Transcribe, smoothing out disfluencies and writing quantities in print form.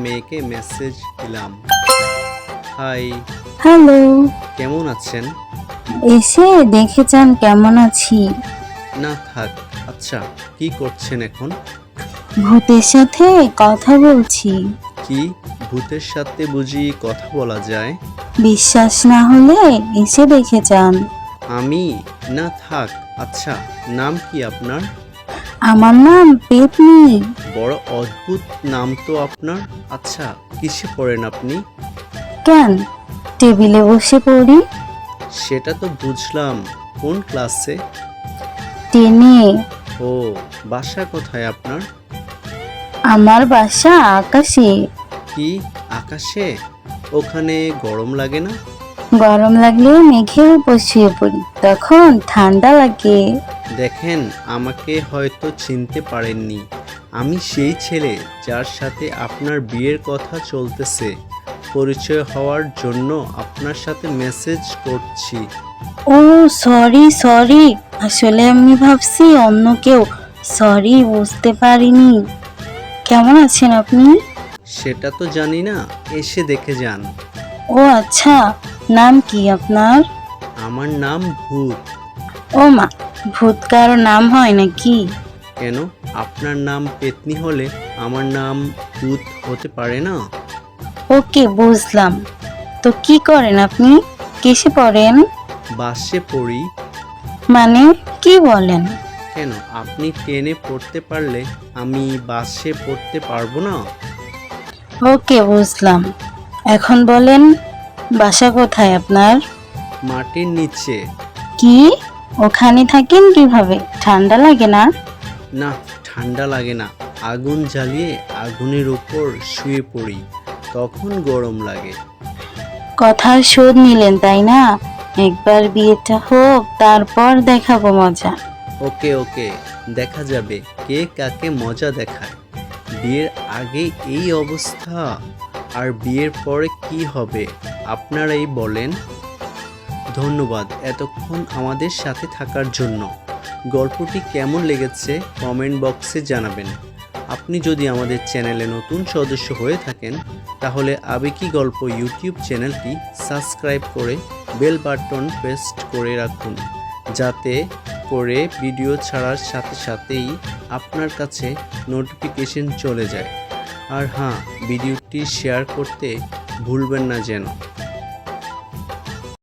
মেয়েকে মেসেজ দিলাম। Hi, hello. কেমন আছেন? এসে দেখে যান কেমন আছি। না থাক। আচ্ছা, কি করছেন এখন? ভূতের সাথে কথা বলছি। কি, ভূতের সাথে বুঝি কথা বলা যায়? বিশ্বাস না হলে এসে দেখে যান। আমি? না থাক। আচ্ছা, নাম কি আপনার? আমার নাম পেতনি। বড় অদ্ভুত নাম তো আপনার। আচ্ছা, কিসে পড়েন আপনি? কেন, টেবিলে বসে পড়ি। সেটা তো বুঝলাম। কোন ক্লাসে? টেনে। ও, বাসা কোথায় আপনার? আমার বাসা আকাশে। কি, আকাশে? ওখানে গরম লাগে না? গরম লাগলে মেঘের উপর শুয়ে পড়ি, তখন ঠান্ডা লাগে। দেখেন, আমাকে হয়তো চিনতে পারেননি। আমি সেই ছেলে যার সাথে আপনার বিয়ের কথা চলতেছে। পরিচয় হওয়ার জন্য আপনার সাথে মেসেজ করছি। ও সরি সরি, আসলে আমি ভাবছি অন্য কেউ। সরি, বুঝতে পারিনি। কেমন আছেন আপনি? সেটা তো জানি না, এসে দেখে যান। ও আচ্ছা, নাম কি আপনার? আমার নাম ভূত। ও মা, ভূত কারো নাম হয় নাকি? কেন, আপনার নাম পেতনি হলে আমার নাম ভূত হতে পারে না? ওকে, বুঝলাম। তো কি করেন আপনি? কিসে পড়েন? বাসে পড়ি। মানে, কি বলেন? কেন, আপনি ট্রেনে পড়তে পারলে আমি বাসে পড়তে পারবো না? ওকে, বুঝলাম। এখন বলেন, বাসা কোথায় আপনার? মাটির নিচে। কি, ওখানে থাকেন কিভাবে? ঠান্ডা লাগে না? না, ঠান্ডা লাগে না। আগুন জ্বালিয়ে আগুনের উপর শুয়ে পড়ি, তখন গরম লাগে। কথার শোধ নিলেন তাই না? একবার বিয়েটা হোক, তারপর দেখাবো মজা। ওকে ওকে, দেখা যাবে কে কাকে মজা দেখায়। বিয়ের আগে এই অবস্থা, আর বিয়ের পরে কি হবে আপনারাই বলেন। ধন্যবাদ এতক্ষণ আমাদের সাথে থাকার জন্য। গল্পটি কেমন লেগেছে কমেন্ট বক্সে জানাবেন। আপনি যদি আমাদের চ্যানেলে নতুন সদস্য হয়ে থাকেন, তাহলে আবেকি গল্প ইউটিউব চ্যানেলটি সাবস্ক্রাইব করে বেল বাটন প্রেস করে রাখুন, যাতে করে ভিডিও ছাড়ার সাথে সাথেই আপনার কাছে নোটিফিকেশন চলে যায়। আর হ্যাঁ, ভিডিওটি শেয়ার করতে ভুলবেন না যেন।